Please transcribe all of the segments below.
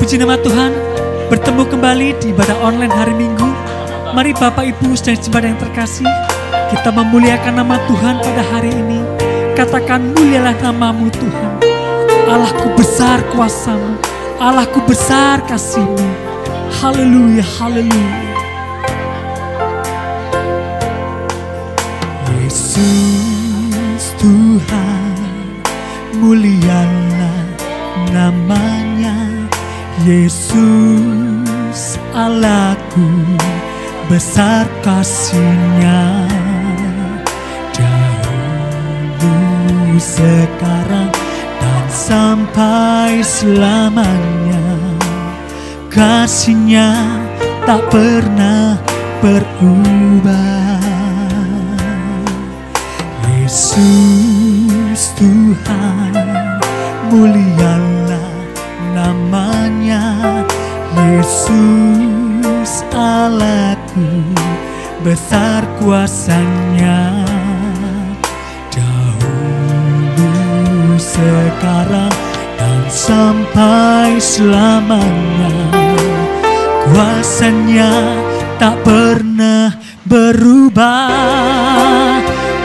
Puji nama Tuhan, bertemu kembali di ibadah online hari Minggu. Mari Bapak Ibu dan jemaat yang terkasih, kita memuliakan nama Tuhan pada hari ini. Katakan, mulialah namamu Tuhan. Allahku besar kuasamu, Allahku besar kasihmu. Haleluya, haleluya. Yesus Tuhan, mulialah namanya. Yesus Allahku, besar kasih-Nya. Dahulu, sekarang, dan sampai selamanya. Kasih-Nya tak pernah berubah. Yesus Tuhan, mulialah namanya. Yesus Allahku, besar kuasa-Nya. Dahulu, sekarang, dan sampai selamanya. Kuasa-Nya tak pernah berubah.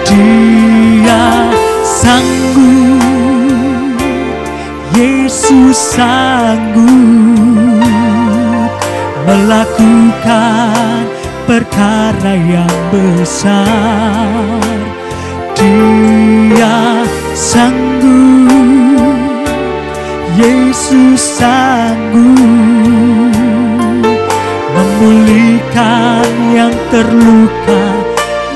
Dia sanggup, Yesus sanggup melakukan perkara yang besar. Dia sanggup, Yesus sanggup memulihkan yang terluka,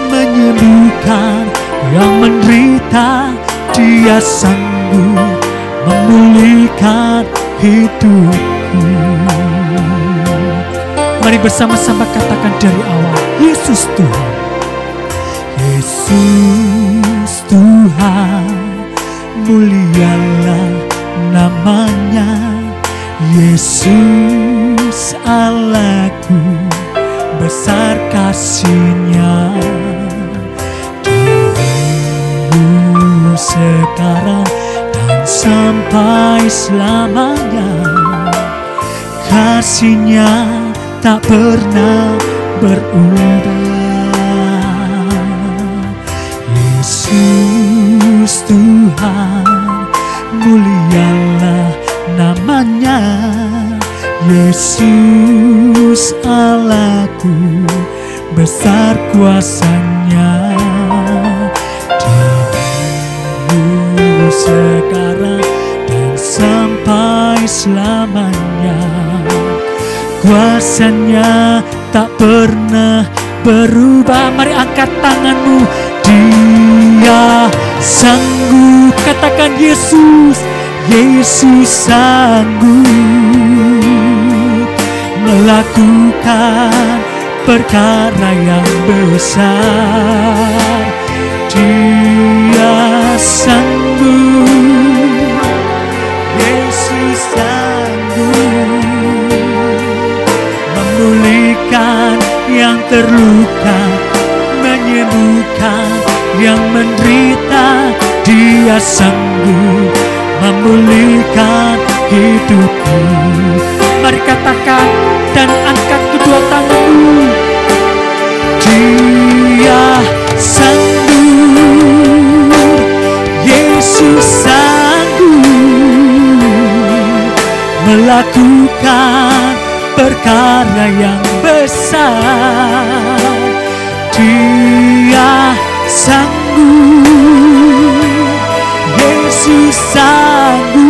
menyembuhkan yang menderita. Dia sanggup memulihkan hidupku. Mari bersama-sama katakan dari awal, Yesus Tuhan. Yesus Tuhan, mulialah namanya. Yesus Allahku, besar kasih-Nya. Dahulu, sekarang, dan sampai selamanya. Kasih-Nya tak pernah berubah. Yesus Tuhan, mulialah namanya. Yesus Allahku, besar kuasa-Nya. Dahulu, sekarang, dan sampai selamanya. Kuasa-Nya tak pernah berubah. Mari angkat tanganmu. Dia sanggup. Katakan Yesus. Yesus sanggup melakukan perkara yang besar. Dia sanggup. Yesus sanggup memulihkan yang terluka, menyembuhkan yang menderita. Dia sanggup memulihkan hidupku. Mari katakan dan angkat kedua tanganmu. Dia sanggup, Yesus sanggup melakukan perkara yang besar. Dia sanggup, Yesus sanggup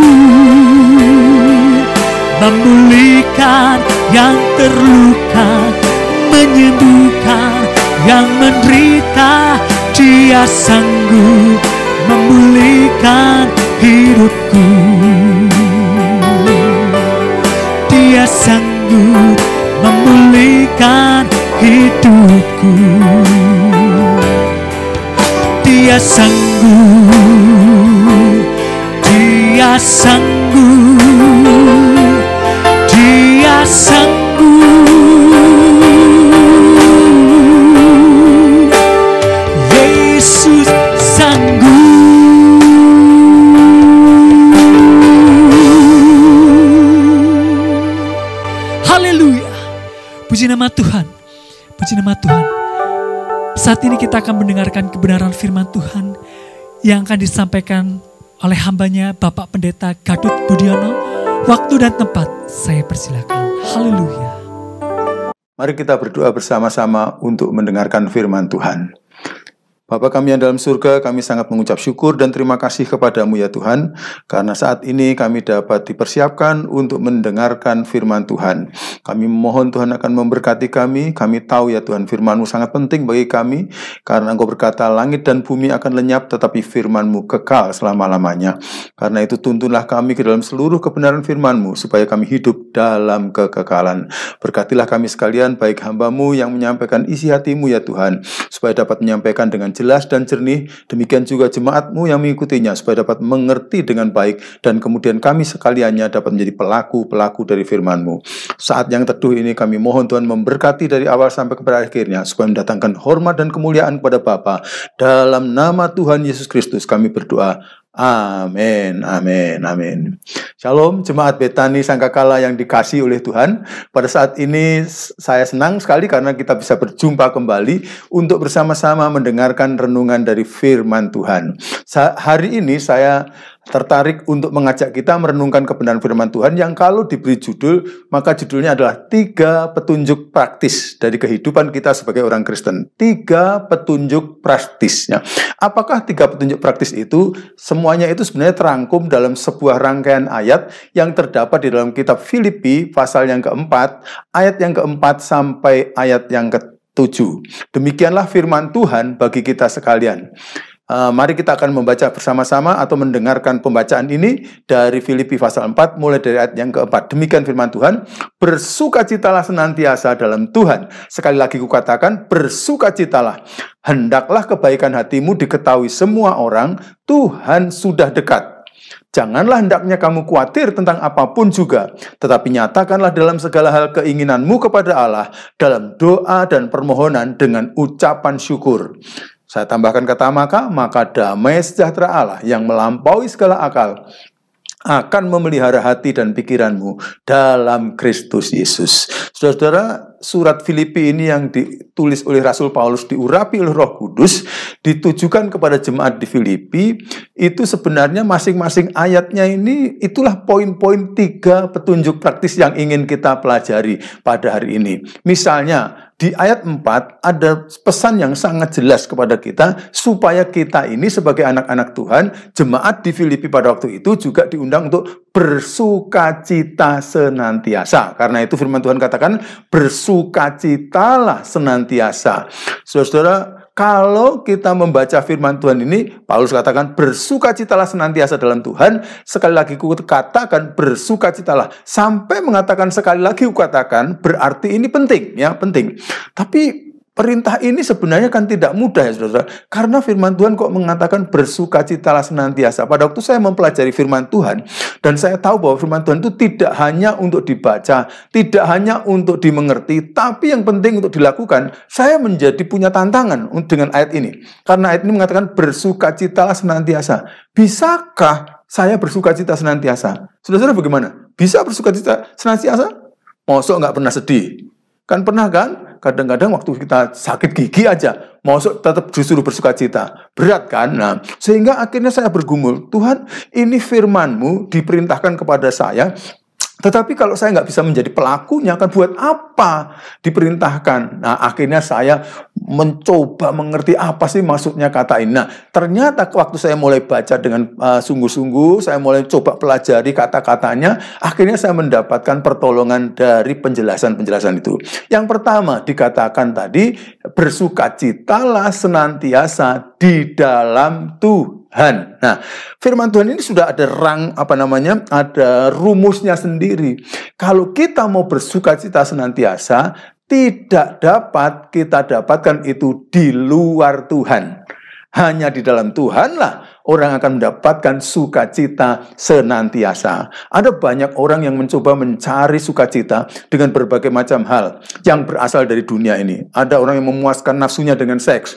memulihkan yang terluka, menyembuhkan yang menderita. Dia sanggup memulihkan hidupku. Dia sanggup memulihkan hidupku. Dia sanggup. Dia sanggup. Dia sanggup. Yesus sanggup. Puji nama Tuhan. Puji nama Tuhan. Saat ini kita akan mendengarkan kebenaran firman Tuhan yang akan disampaikan oleh hambanya Bapak Pendeta Gadut Budiono. Waktu dan tempat saya persilakan. Haleluya. Mari kita berdoa bersama-sama untuk mendengarkan firman Tuhan. Bapa kami yang dalam surga, kami sangat mengucap syukur dan terima kasih kepadamu ya Tuhan, karena saat ini kami dapat dipersiapkan untuk mendengarkan firman Tuhan. Kami mohon Tuhan akan memberkati kami tahu ya Tuhan firman-Mu sangat penting bagi kami, karena Engkau berkata langit dan bumi akan lenyap, tetapi firman-Mu kekal selama-lamanya. Karena itu tuntunlah kami ke dalam seluruh kebenaran firman-Mu, supaya kami hidup dalam kekekalan. Berkatilah kami sekalian, baik hamba-Mu yang menyampaikan isi hati-Mu ya Tuhan, supaya dapat menyampaikan dengan jelas dan jernih, demikian juga jemaat-Mu yang mengikutinya, supaya dapat mengerti dengan baik, dan kemudian kami sekaliannya dapat menjadi pelaku-pelaku dari firman-Mu. Saat yang teduh ini kami mohon Tuhan memberkati dari awal sampai kepada akhirnya, supaya mendatangkan hormat dan kemuliaan kepada Bapa. Dalam nama Tuhan Yesus Kristus kami berdoa. Amin, amin, amin. Shalom jemaat Betani Sangkakala yang dikasihi oleh Tuhan. Pada saat ini saya senang sekali karena kita bisa berjumpa kembali untuk bersama-sama mendengarkan renungan dari firman Tuhan. Hari ini saya tertarik untuk mengajak kita merenungkan kebenaran firman Tuhan yang kalau diberi judul, maka judulnya adalah 3 petunjuk praktis dari kehidupan kita sebagai orang Kristen. 3 petunjuk praktisnya. Apakah 3 petunjuk praktis itu? Semuanya itu sebenarnya terangkum dalam sebuah rangkaian ayat yang terdapat di dalam kitab Filipi pasal yang keempat, ayat yang keempat sampai ayat yang ke-7. Demikianlah firman Tuhan bagi kita sekalian. Mari kita akan membaca bersama-sama atau mendengarkan pembacaan ini dari Filipi pasal 4 mulai dari ayat yang keempat. Demikian firman Tuhan, bersukacitalah senantiasa dalam Tuhan. Sekali lagi kukatakan, bersukacitalah. Hendaklah kebaikan hatimu diketahui semua orang, Tuhan sudah dekat. Janganlah hendaknya kamu khawatir tentang apapun juga, tetapi nyatakanlah dalam segala hal keinginanmu kepada Allah, dalam doa dan permohonan dengan ucapan syukur. Saya tambahkan kata maka damai sejahtera Allah yang melampaui segala akal akan memelihara hati dan pikiranmu dalam Kristus Yesus. Saudara-saudara, surat Filipi ini yang ditulis oleh Rasul Paulus, diurapi oleh Roh Kudus, ditujukan kepada jemaat di Filipi. Itu sebenarnya masing-masing ayatnya ini, itulah poin-poin 3 petunjuk praktis yang ingin kita pelajari pada hari ini. Misalnya, di ayat 4 ada pesan yang sangat jelas kepada kita supaya kita ini sebagai anak-anak Tuhan, jemaat di Filipi pada waktu itu juga diundang untuk bersukacita senantiasa. Karena itu firman Tuhan katakan bersukacitalah senantiasa. Saudara-saudara, kalau kita membaca firman Tuhan ini, Paulus katakan bersukacitalah senantiasa dalam Tuhan. Sekali lagi katakan bersukacitalah. Sampai mengatakan sekali lagi katakan, berarti ini penting, ya, penting. Tapi perintah ini sebenarnya kan tidak mudah ya saudara, karena firman Tuhan kok mengatakan bersukacitalah senantiasa. Pada waktu saya mempelajari firman Tuhan, dan saya tahu bahwa firman Tuhan itu tidak hanya untuk dibaca, tidak hanya untuk dimengerti, tapi yang penting untuk dilakukan. Saya menjadi punya tantangan dengan ayat ini, karena ayat ini mengatakan bersukacitalah senantiasa. Bisakah saya bersukacita senantiasa? Saudara-saudara bagaimana? Bisa bersukacita senantiasa? Mosok nggak pernah sedih? Kan pernah kan? Kadang-kadang waktu kita sakit gigi aja, masuk tetap disuruh bersukacita. Berat kan? Nah, sehingga akhirnya saya bergumul, Tuhan, ini firman-Mu diperintahkan kepada saya, tetapi kalau saya nggak bisa menjadi pelakunya, kan buat apa diperintahkan? Nah, akhirnya saya mencoba mengerti apa sih maksudnya kata ini. Nah, ternyata waktu saya mulai baca dengan sungguh-sungguh, saya mulai coba pelajari kata-katanya, akhirnya saya mendapatkan pertolongan dari penjelasan-penjelasan itu. Yang pertama dikatakan tadi, bersukacitalah senantiasa di dalam Tuhan. Nah, firman Tuhan ini sudah ada ada rumusnya sendiri. Kalau kita mau bersukacita senantiasa, tidak dapat kita dapatkan itu di luar Tuhan. Hanya di dalam Tuhanlah orang akan mendapatkan sukacita senantiasa. Ada banyak orang yang mencoba mencari sukacita dengan berbagai macam hal yang berasal dari dunia ini. Ada orang yang memuaskan nafsunya dengan seks.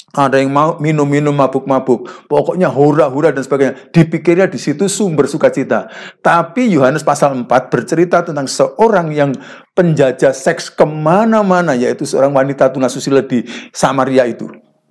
Ada yang mau minum-minum, mabuk-mabuk, pokoknya hura-hura dan sebagainya. Dipikirnya di situ sumber sukacita. Tapi Yohanes pasal 4 bercerita tentang seorang yang penjajah seks kemana-mana, yaitu seorang wanita tunasusila di Samaria itu.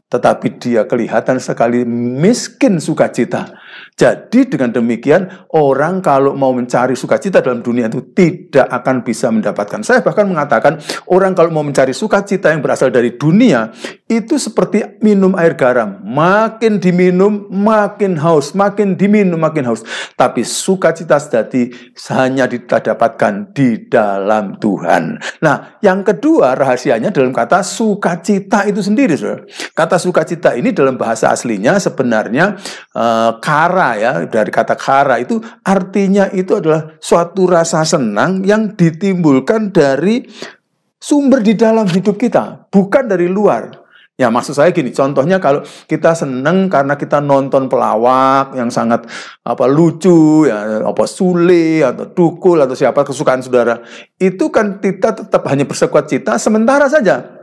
Tetapi dia kelihatan sekali miskin sukacita. Jadi dengan demikian, orang kalau mau mencari sukacita dalam dunia itu tidak akan bisa mendapatkan. Saya bahkan mengatakan, orang kalau mau mencari sukacita yang berasal dari dunia, itu seperti minum air garam. Makin diminum, makin haus. Makin diminum, makin haus. Tapi sukacita sejati hanya kita dapatkan di dalam Tuhan. Nah, yang kedua rahasianya dalam kata sukacita itu sendiri, saudara. Kata sukacita ini dalam bahasa aslinya sebenarnya kara, ya, dari kata kara itu artinya itu adalah suatu rasa senang yang ditimbulkan dari sumber di dalam hidup kita, bukan dari luar. Ya, maksud saya gini, contohnya kalau kita senang karena kita nonton pelawak yang sangat lucu, ya, Sule atau Dukul atau siapa kesukaan saudara, itu kan kita tetap hanya bersukacita sementara saja.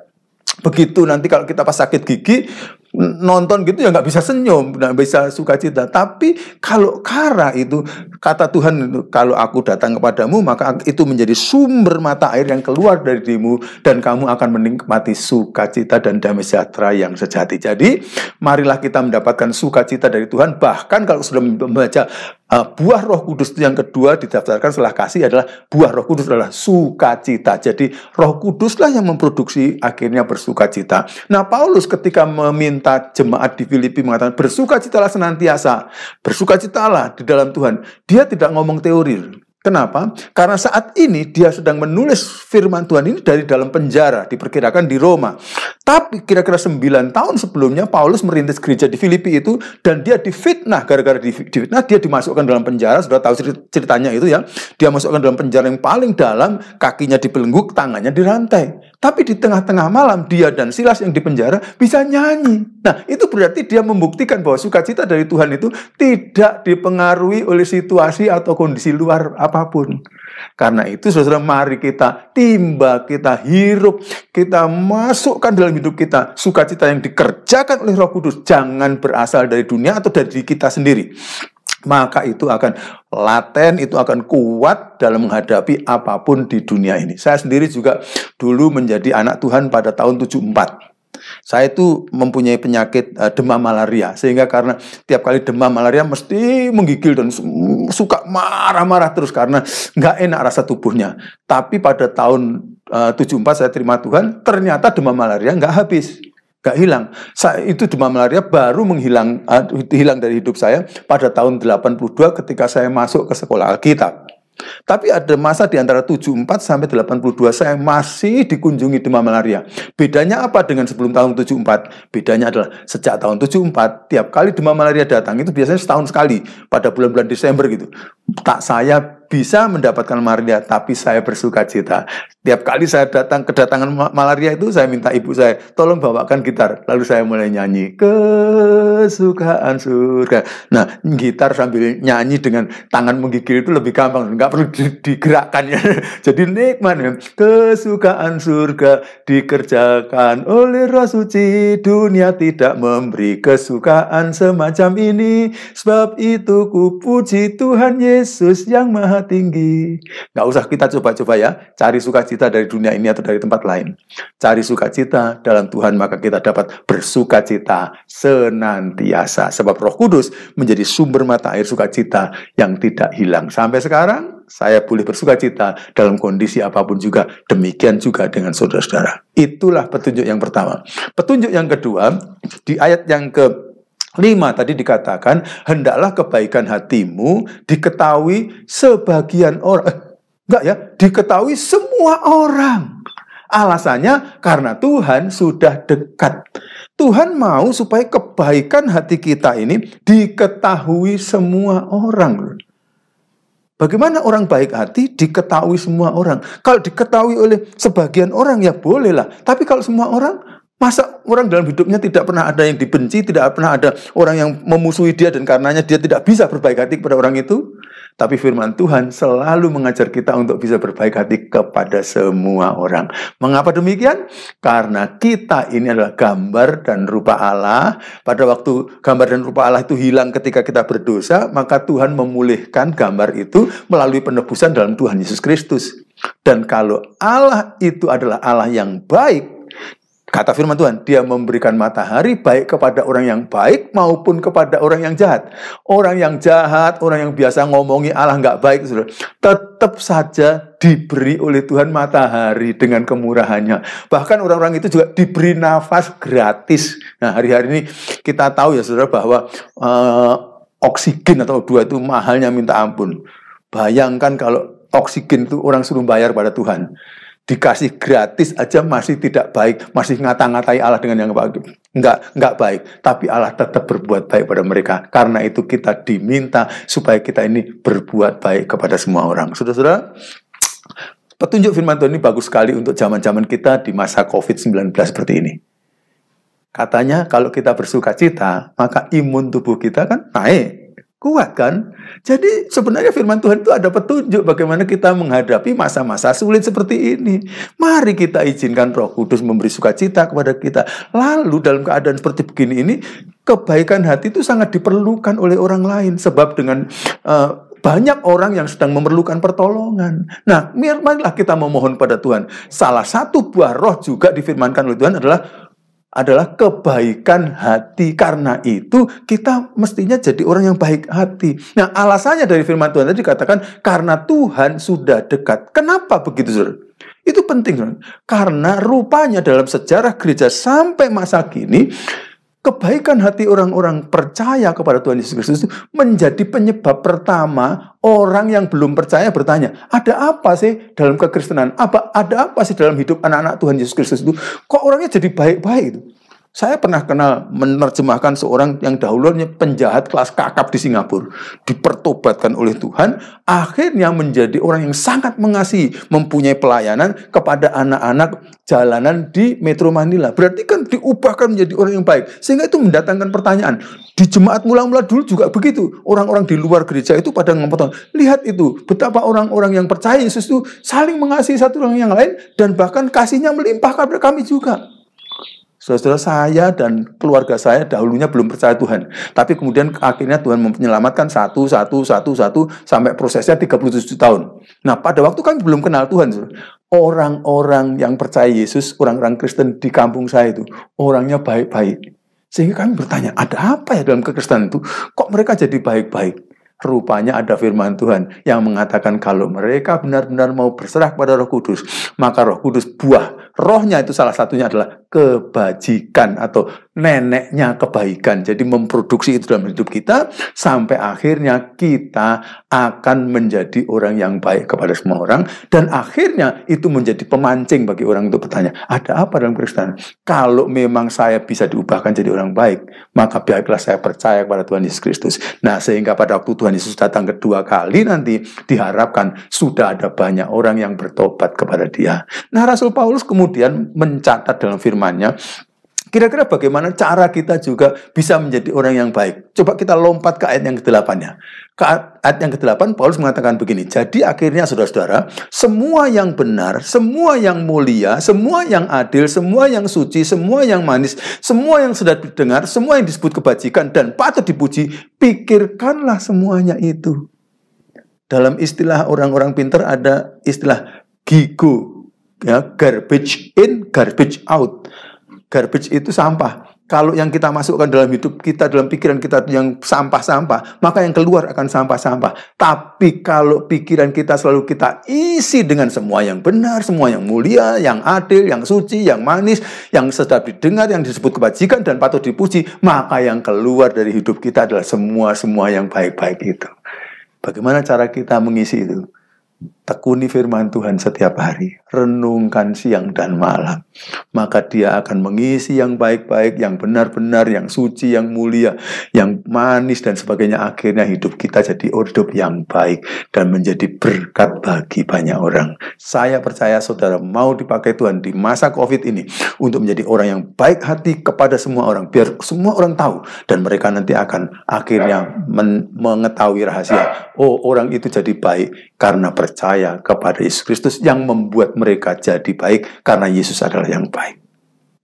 Begitu nanti kalau kita pas sakit gigi nonton gitu ya nggak bisa senyum, nggak bisa sukacita. Tapi kalau kara itu kata Tuhan itu, kalau aku datang kepadamu maka itu menjadi sumber mata air yang keluar dari dirimu dan kamu akan menikmati sukacita dan damai sejahtera yang sejati. Jadi marilah kita mendapatkan sukacita dari Tuhan. Bahkan kalau sudah membaca buah Roh Kudus yang kedua didaftarkan setelah kasih adalah buah Roh Kudus adalah sukacita. Jadi Roh Kuduslah yang memproduksi akhirnya bersukacita. Nah, Paulus ketika meminta jemaat di Filipi mengatakan bersukacitalah senantiasa, bersukacitalah di dalam Tuhan. Dia tidak ngomong teori. Kenapa? Karena saat ini dia sedang menulis firman Tuhan ini dari dalam penjara, diperkirakan di Roma. Tapi kira-kira 9 tahun sebelumnya Paulus merintis gereja di Filipi itu dan dia difitnah. Gara-gara difitnah dia dimasukkan dalam penjara. Sudah tahu ceritanya itu ya. Dia masukkan dalam penjara yang paling dalam, kakinya dibelenggu, tangannya dirantai. Tapi di tengah-tengah malam dia dan Silas yang di penjara bisa nyanyi. Nah, itu berarti dia membuktikan bahwa sukacita dari Tuhan itu tidak dipengaruhi oleh situasi atau kondisi luar apapun. Karena itu saudara, mari kita timba, kita hirup, kita masukkan dalam hidup kita sukacita yang dikerjakan oleh Roh Kudus. Jangan berasal dari dunia atau dari kita sendiri. Maka itu akan laten, itu akan kuat dalam menghadapi apapun di dunia ini. Saya sendiri juga dulu menjadi anak Tuhan pada tahun 74. Saya itu mempunyai penyakit demam malaria. Sehingga karena tiap kali demam malaria mesti menggigil dan suka marah-marah terus karena nggak enak rasa tubuhnya. Tapi pada tahun 74 saya terima Tuhan, ternyata demam malaria nggak habis. Gak hilang. Itu demam malaria baru hilang dari hidup saya pada tahun 82 ketika saya masuk ke sekolah Alkitab. Tapi ada masa di antara 74 sampai 82 saya masih dikunjungi demam malaria. Bedanya apa dengan sebelum tahun 74? Bedanya adalah sejak tahun 74 tiap kali demam malaria datang itu biasanya setahun sekali pada bulan-bulan Desember gitu. Tak saya bisa mendapatkan malaria, tapi saya bersukacita. Tiap kali saya kedatangan malaria itu, saya minta ibu saya, tolong bawakan gitar. Lalu saya mulai nyanyi, kesukaan surga. Nah, gitar sambil nyanyi dengan tangan menggigil itu lebih gampang, nggak perlu digerakkan ya. Jadi nikmat ya. Kesukaan surga dikerjakan oleh Roh Suci, dunia tidak memberi kesukaan semacam ini. Sebab itu ku puji Tuhan Yesus yang Maha Tinggi. Nggak usah kita coba-coba ya, cari sukacita dari dunia ini atau dari tempat lain. Cari sukacita dalam Tuhan, maka kita dapat bersukacita senantiasa. Sebab Roh Kudus menjadi sumber mata air sukacita yang tidak hilang. Sampai sekarang, saya boleh bersukacita dalam kondisi apapun juga. Demikian juga dengan saudara-saudara. Itulah petunjuk yang pertama. Petunjuk yang kedua, di ayat yang ke-5 tadi dikatakan, hendaklah kebaikan hatimu diketahui sebagian orang. Enggak ya, diketahui semua orang. Alasannya karena Tuhan sudah dekat. Tuhan mau supaya kebaikan hati kita ini diketahui semua orang. Bagaimana orang baik hati diketahui semua orang? Kalau diketahui oleh sebagian orang ya bolehlah. Tapi kalau semua orang, masa orang dalam hidupnya tidak pernah ada yang dibenci, tidak pernah ada orang yang memusuhi dia dan karenanya dia tidak bisa berbaik hati kepada orang itu? Tapi firman Tuhan selalu mengajar kita untuk bisa berbaik hati kepada semua orang. Mengapa demikian? Karena kita ini adalah gambar dan rupa Allah. Pada waktu gambar dan rupa Allah itu hilang ketika kita berdosa, maka Tuhan memulihkan gambar itu melalui penebusan dalam Tuhan Yesus Kristus. Dan kalau Allah itu adalah Allah yang baik, kata firman Tuhan, dia memberikan matahari baik kepada orang yang baik maupun kepada orang yang jahat. Orang yang jahat, orang yang biasa ngomongi Allah nggak baik, saudara, tetap saja diberi oleh Tuhan matahari dengan kemurahannya. Bahkan orang-orang itu juga diberi nafas gratis. Nah, hari-hari ini kita tahu ya saudara bahwa oksigen atau O2 itu mahalnya minta ampun. Bayangkan kalau oksigen itu orang suruh bayar pada Tuhan. Dikasih gratis aja masih tidak baik, masih ngata-ngatai Allah dengan yang baik. Enggak baik, tapi Allah tetap berbuat baik pada mereka. Karena itu kita diminta supaya kita ini berbuat baik kepada semua orang. Saudara-saudara, petunjuk firman Tuhan ini bagus sekali untuk zaman-zaman kita di masa COVID-19 seperti ini. Katanya kalau kita bersuka cita, maka imun tubuh kita kan naik. Kuat kan? Jadi sebenarnya firman Tuhan itu ada petunjuk bagaimana kita menghadapi masa-masa sulit seperti ini. Mari kita izinkan Roh Kudus memberi sukacita kepada kita. Lalu dalam keadaan seperti begini ini, kebaikan hati itu sangat diperlukan oleh orang lain. Sebab dengan banyak orang yang sedang memerlukan pertolongan. Nah, marilah kita memohon pada Tuhan. Salah satu buah roh juga difirmankan oleh Tuhan adalah kebaikan hati. Karena itu kita mestinya jadi orang yang baik hati. Nah, alasannya dari firman Tuhan tadi dikatakan karena Tuhan sudah dekat. Kenapa begitu, saudara? Itu penting, saudara. Karena rupanya dalam sejarah gereja sampai masa kini, kebaikan hati orang-orang percaya kepada Tuhan Yesus Kristus itu menjadi penyebab pertama orang yang belum percaya bertanya, ada apa sih dalam kekristenan? Ada apa sih dalam hidup anak-anak Tuhan Yesus Kristus itu? Kok orangnya jadi baik-baik itu? Saya pernah kenal menerjemahkan seorang yang dahulunya penjahat kelas kakap di Singapura. Dipertobatkan oleh Tuhan, akhirnya menjadi orang yang sangat mengasihi, mempunyai pelayanan kepada anak-anak jalanan di Metro Manila. Berarti kan diubahkan menjadi orang yang baik. Sehingga itu mendatangkan pertanyaan. Di jemaat mula-mula dulu juga begitu. Orang-orang di luar gereja itu pada ngomong, lihat itu, betapa orang-orang yang percaya Yesus itu saling mengasihi satu orang yang lain, dan bahkan kasihnya melimpah kepada kami juga. Saudara-saudara, saya dan keluarga saya dahulunya belum percaya Tuhan. Tapi kemudian akhirnya Tuhan menyelamatkan satu sampai prosesnya 37 tahun. Nah, pada waktu kami belum kenal Tuhan, orang-orang yang percaya Yesus, orang-orang Kristen di kampung saya itu, orangnya baik-baik. Sehingga kami bertanya, ada apa ya dalam kekristenan itu? Kok mereka jadi baik-baik? Rupanya ada firman Tuhan yang mengatakan kalau mereka benar-benar mau berserah kepada Roh Kudus, maka Roh Kudus buah rohnya itu salah satunya adalah kebajikan atau neneknya kebaikan. Jadi memproduksi itu dalam hidup kita sampai akhirnya kita akan menjadi orang yang baik kepada semua orang, dan akhirnya itu menjadi pemancing bagi orang untuk bertanya, ada apa dalam Kristen? Kalau memang saya bisa diubahkan jadi orang baik, maka biarlah saya percaya kepada Tuhan Yesus Kristus. Nah, sehingga pada waktu Tuhan Yesus datang kedua kali nanti diharapkan sudah ada banyak orang yang bertobat kepada Dia. Nah, Rasul Paulus kemudian mencatat dalam firman-Nya, kira-kira bagaimana cara kita juga bisa menjadi orang yang baik. Coba kita lompat ke ayat yang ke-8-nya. Ke ayat yang ke-8, Paulus mengatakan begini, jadi akhirnya saudara-saudara, semua yang benar, semua yang mulia, semua yang adil, semua yang suci, semua yang manis, semua yang sedap didengar, semua yang disebut kebajikan dan patut dipuji, pikirkanlah semuanya itu. Dalam istilah orang-orang pintar ada istilah GIGO, ya, garbage in, garbage out. Garbage itu sampah. Kalau yang kita masukkan dalam hidup kita, dalam pikiran kita yang sampah-sampah, maka yang keluar akan sampah-sampah. Tapi kalau pikiran kita selalu kita isi dengan semua yang benar, semua yang mulia, yang adil, yang suci, yang manis, yang sedap didengar, yang disebut kebajikan dan patut dipuji, maka yang keluar dari hidup kita adalah semua yang baik-baik itu. Bagaimana cara kita mengisi itu? tekuni firman Tuhan setiap hari, renungkan siang dan malam, maka dia akan mengisi yang baik-baik, yang benar-benar, yang suci, yang mulia, yang manis dan sebagainya. Akhirnya hidup kita jadi hidup yang baik dan menjadi berkat bagi banyak orang. Saya percaya saudara mau dipakai Tuhan di masa COVID ini untuk menjadi orang yang baik hati kepada semua orang, biar semua orang tahu, dan mereka nanti akan akhirnya mengetahui rahasia. Oh, orang itu jadi baik karena percaya kepada Yesus Kristus yang membuat mereka jadi baik karena Yesus adalah yang baik.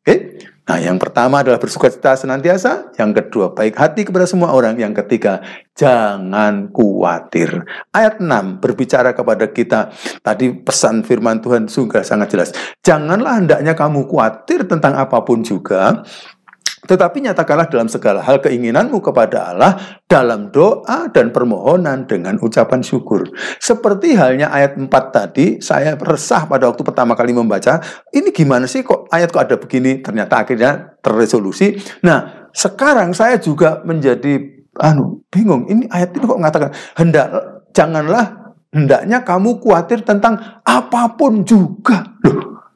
Oke? Nah, yang pertama adalah bersukacita senantiasa, yang kedua baik hati kepada semua orang, yang ketiga jangan khawatir. Ayat 6 berbicara kepada kita, tadi pesan firman Tuhan juga sangat jelas. Janganlah hendaknya kamu khawatir tentang apapun juga, tetapi nyatakanlah dalam segala hal keinginanmu kepada Allah dalam doa dan permohonan dengan ucapan syukur. Seperti halnya ayat 4 tadi, saya resah pada waktu pertama kali membaca, ini gimana sih kok ayat kok ada begini, ternyata akhirnya terresolusi. Nah, sekarang saya juga menjadi bingung, ini ayat ini kok mengatakan, hendaknya kamu khawatir tentang apapun juga. Loh,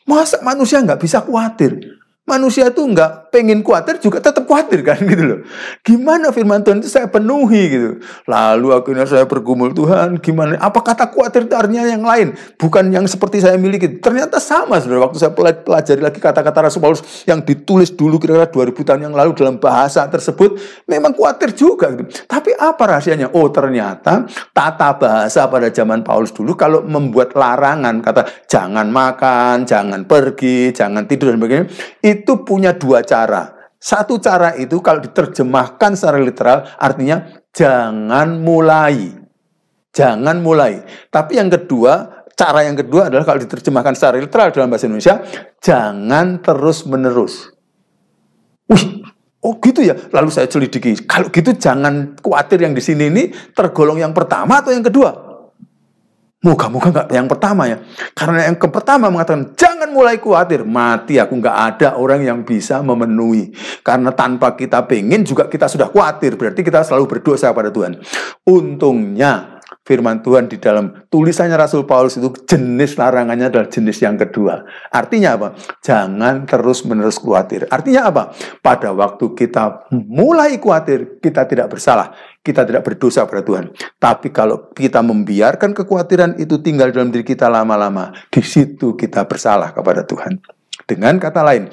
masa manusia nggak bisa khawatir? Manusia tuh nggak pengen khawatir juga tetap khawatir kan gitu loh. Gimana firman Tuhan itu saya penuhi gitu. Lalu akhirnya saya bergumul, Tuhan gimana? Apa kata khawatir itu artinya yang lain? Bukan yang seperti saya miliki. Ternyata sama saudara. Waktu saya pelajari lagi kata-kata Rasul Paulus yang ditulis dulu kira-kira 2000 tahun yang lalu dalam bahasa tersebut, memang khawatir juga gitu. Tapi apa rahasianya? Oh, ternyata tata bahasa pada zaman Paulus dulu kalau membuat larangan, kata jangan makan, jangan pergi, jangan tidur dan sebagainya, itu punya dua cara. Satu cara itu kalau diterjemahkan secara literal artinya jangan mulai. Jangan mulai. Tapi yang kedua, cara yang kedua adalah kalau diterjemahkan secara literal dalam bahasa Indonesia, jangan terus-menerus. Oh gitu ya. Lalu saya selidiki. Kalau gitu jangan khawatir yang di sini ini tergolong yang pertama atau yang kedua? Moga-moga nggak yang pertama ya. Karena yang pertama mengatakan jangan mulai khawatir. Mati aku, nggak ada orang yang bisa memenuhi. Karena tanpa kita pengen juga kita sudah khawatir. Berarti kita selalu berdosa pada Tuhan. Untungnya firman Tuhan di dalam tulisannya Rasul Paulus itu jenis larangannya adalah jenis yang kedua. Artinya apa? Jangan terus-menerus khawatir. Artinya apa? Pada waktu kita mulai khawatir, kita tidak bersalah. Kita tidak berdosa pada Tuhan. Tapi kalau kita membiarkan kekhawatiran itu tinggal dalam diri kita lama-lama, di situ kita bersalah kepada Tuhan. Dengan kata lain,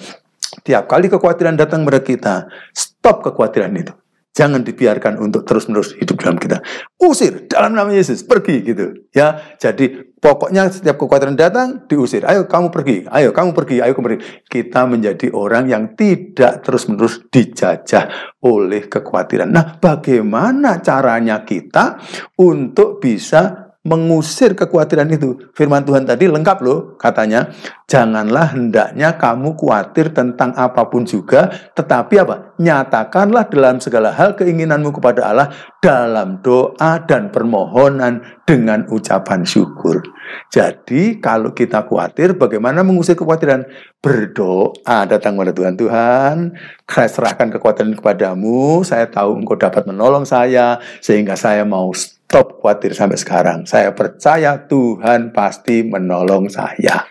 tiap kali kekhawatiran datang kepada kita, stop kekhawatiran itu. Jangan dibiarkan untuk terus-menerus hidup dalam kita. Usir dalam nama Yesus, pergi gitu. Ya, jadi pokoknya setiap kekhawatiran datang diusir. Ayo kamu pergi, ayo kamu pergi, ayo kamu pergi. Kita menjadi orang yang tidak terus-menerus dijajah oleh kekhawatiran. Nah, bagaimana caranya kita untuk bisa mengusir kekhawatiran itu? Firman Tuhan tadi lengkap loh, katanya janganlah hendaknya kamu khawatir tentang apapun juga, tetapi apa? Nyatakanlah dalam segala hal keinginanmu kepada Allah dalam doa dan permohonan dengan ucapan syukur. Jadi kalau kita khawatir, bagaimana mengusir kekhawatiran? Berdoa, datang kepada Tuhan. Tuhan, saya serahkan kekhawatiran kepadamu, saya tahu Engkau dapat menolong saya, sehingga saya mau stop khawatir sampai sekarang. Saya percaya Tuhan pasti menolong saya.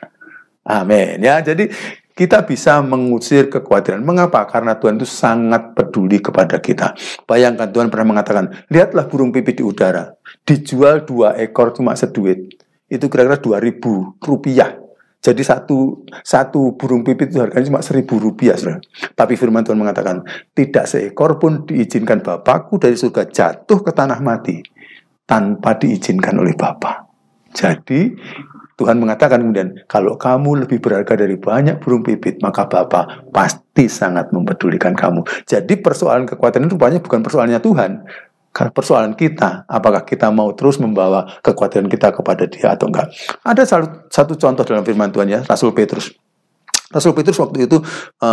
Amin. Ya, jadi kita bisa mengusir kekhawatiran. Mengapa? Karena Tuhan itu sangat peduli kepada kita. Bayangkan Tuhan pernah mengatakan, lihatlah burung pipit di udara. Dijual 2 ekor cuma seduit. Itu kira-kira 2.000 rupiah. Jadi satu burung pipit itu harganya cuma 1.000 rupiah. Saudara. Tapi firman Tuhan mengatakan, tidak seekor pun diizinkan Bapakku dari surga jatuh ke tanah mati tanpa diizinkan oleh Bapa. Jadi Tuhan mengatakan kemudian, kalau kamu lebih berharga dari banyak burung pipit, maka Bapa pasti sangat mempedulikan kamu. Jadi persoalan kekhawatiran itu rupanya bukan persoalannya Tuhan. Karena persoalan kita, apakah kita mau terus membawa kekhawatiran kita kepada Dia atau enggak. Ada satu contoh dalam firman Tuhan ya, Rasul Petrus. Rasul Petrus waktu itu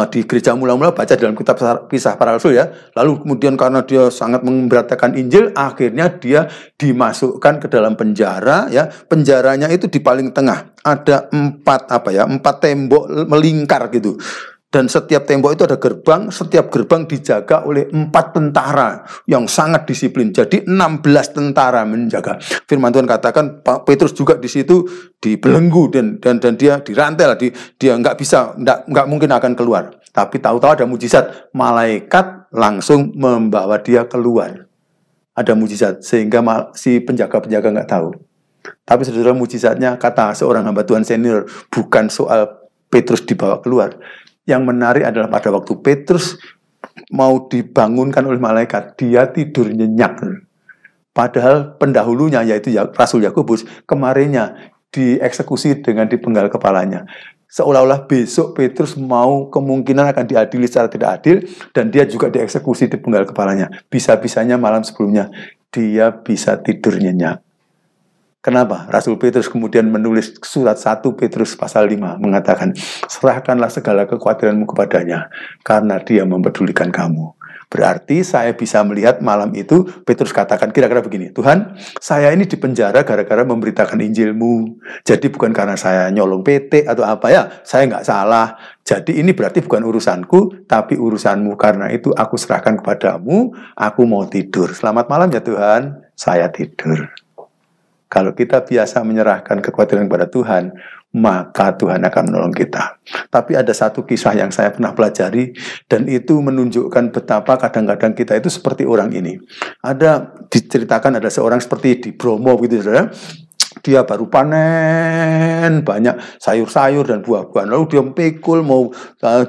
di gereja mula-mula baca dalam kitab Kisah Para Rasul ya. Lalu kemudian karena dia sangat memberatkan Injil, akhirnya dia dimasukkan ke dalam penjara ya. Penjaranya itu di paling tengah. Ada 4 tembok melingkar gitu. Dan setiap tembok itu ada gerbang, setiap gerbang dijaga oleh 4 tentara yang sangat disiplin. Jadi 16 tentara menjaga. Firman Tuhan katakan Pak Petrus juga di situ dibelenggu dan dia dirantai lah, dia nggak mungkin akan keluar. Tapi tahu-tahu ada mujizat, malaikat langsung membawa dia keluar. Ada mujizat sehingga si penjaga-penjaga nggak tahu. Tapi saudara, mujizatnya kata seorang hamba Tuhan senior bukan soal Petrus dibawa keluar. Yang menarik adalah pada waktu Petrus mau dibangunkan oleh malaikat, dia tidur nyenyak. Padahal pendahulunya yaitu Rasul Yakobus kemarinnya dieksekusi dengan dipenggal kepalanya. Seolah-olah besok Petrus mau kemungkinan akan diadili secara tidak adil dan dia juga dieksekusi dipenggal kepalanya. Bisa-bisanya malam sebelumnya dia bisa tidur nyenyak. Kenapa? Rasul Petrus kemudian menulis surat 1 Petrus pasal 5 mengatakan, serahkanlah segala kekhawatiranmu kepadanya karena dia mempedulikan kamu. Berarti saya bisa melihat malam itu Petrus katakan kira-kira begini, Tuhan, saya ini dipenjara gara-gara memberitakan Injilmu. Jadi bukan karena saya nyolong PT atau apa ya, saya nggak salah. Jadi ini berarti bukan urusanku, tapi urusanmu. Karena itu aku serahkan kepadamu, aku mau tidur. Selamat malam ya Tuhan, saya tidur. Kalau kita biasa menyerahkan kekhawatiran kepada Tuhan, maka Tuhan akan menolong kita. Tapi ada satu kisah yang saya pernah pelajari, dan itu menunjukkan betapa kadang-kadang kita itu seperti orang ini. Diceritakan ada seorang seperti di Bromo gitu, saudara. Dia baru panen banyak sayur-sayur dan buah-buahan, lalu dia pikul mau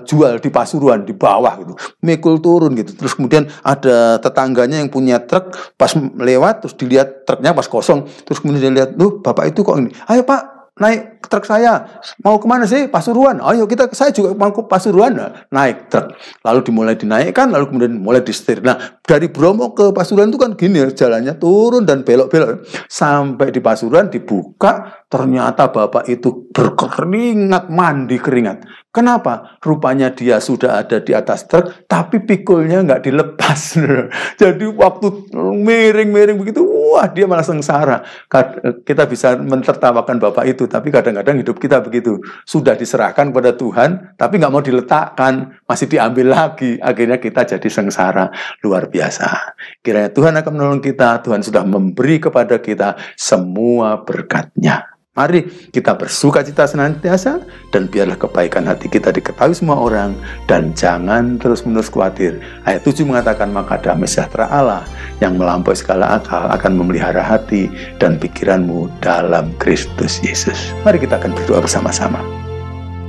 jual di Pasuruan di bawah gitu, mikul turun gitu. Terus kemudian ada tetangganya yang punya truk, pas lewat terus dilihat truknya pas kosong, terus kemudian dia lihat, loh bapak itu kok ini, ayo Pak naik truk saya, mau kemana sih? Pasuruan. Ayo saya juga mau ke Pasuruan. Naik truk, lalu dimulai dinaikkan, lalu kemudian mulai disetir. Nah, dari Bromo ke Pasuruan itu kan gini, jalannya turun dan belok-belok. Sampai di Pasuruan dibuka, ternyata bapak itu berkeringat, mandi keringat. Kenapa? Rupanya dia sudah ada di atas truk, tapi pikulnya nggak dilepas. Jadi waktu miring-miring begitu, wah dia malah sengsara. Kita bisa mentertawakan bapak itu, tapi kadang-kadang hidup kita begitu. Sudah diserahkan kepada Tuhan, tapi nggak mau diletakkan, masih diambil lagi. Akhirnya kita jadi sengsara. Luar biasa. Kiranya Tuhan akan menolong kita. Tuhan sudah memberi kepada kita semua berkat-Nya. Mari kita bersuka cita senantiasa, dan biarlah kebaikan hati kita diketahui semua orang, dan jangan terus-menerus khawatir. Ayat 7 mengatakan, maka damai sejahtera Allah yang melampaui segala akal akan memelihara hati dan pikiranmu dalam Kristus Yesus. Mari kita akan berdoa bersama-sama.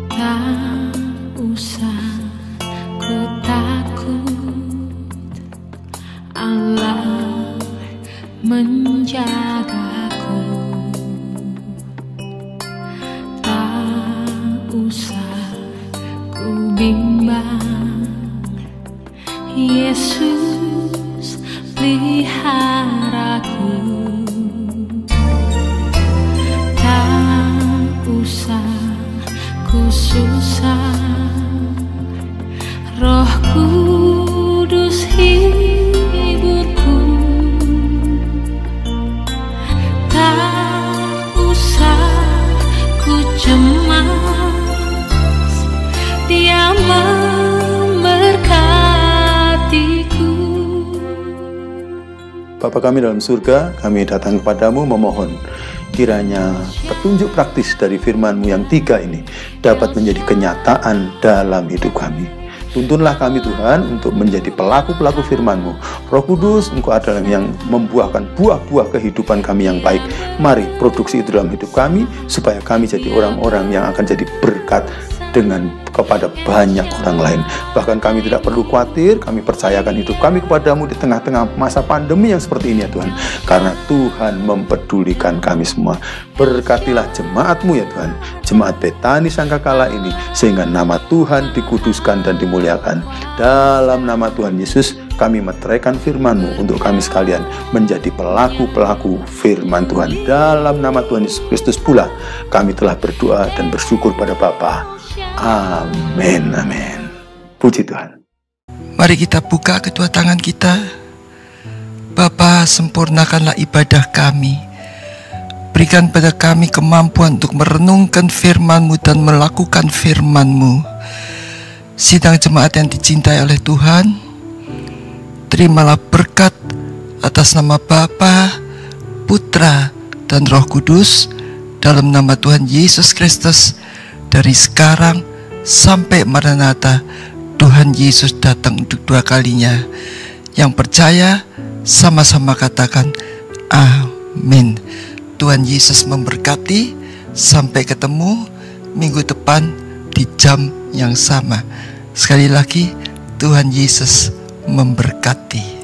Tak usah ku takut, Allah menjagaku. Usah ku bimbang, Yesus peliharaku. Tak usah ku susah, Roh Kudus hiburku. Tak usah ku cemas, Dia memberkatiku. Bapa kami dalam surga, kami datang kepadamu memohon kiranya petunjuk praktis dari firman-Mu yang 3 ini dapat menjadi kenyataan dalam hidup kami. Tuntunlah kami Tuhan untuk menjadi pelaku-pelaku firman-Mu. Roh Kudus, Engkau adalah yang membuahkan buah-buah kehidupan kami yang baik. Mari produksi itu dalam hidup kami, supaya kami jadi orang-orang yang akan jadi berkat kepada banyak orang lain. Bahkan kami tidak perlu khawatir, kami percayakan hidup kami kepadamu di tengah-tengah masa pandemi yang seperti ini ya Tuhan, karena Tuhan mempedulikan kami semua. Berkatilah jemaat-Mu ya Tuhan, jemaat Betani Sangkakala ini, sehingga nama Tuhan dikuduskan dan dimuliakan. Dalam nama Tuhan Yesus kami meteraikan firman-Mu untuk kami sekalian menjadi pelaku-pelaku firman Tuhan. Dalam nama Tuhan Yesus Kristus pula kami telah berdoa dan bersyukur pada Bapa. Amin, amin. Puji Tuhan. Mari kita buka kedua tangan kita. Bapa, sempurnakanlah ibadah kami. Berikan pada kami kemampuan untuk merenungkan firman-Mu dan melakukan firman-Mu. sidang jemaat yang dicintai oleh Tuhan, terimalah berkat atas nama Bapa, Putra, dan Roh Kudus, dalam nama Tuhan Yesus Kristus, dari sekarang sampai Maranatha. Tuhan Yesus datang untuk 2 kalinya. Yang percaya sama-sama katakan amin. Tuhan Yesus memberkati. Sampai ketemu minggu depan di jam yang sama. Sekali lagi, Tuhan Yesus memberkati.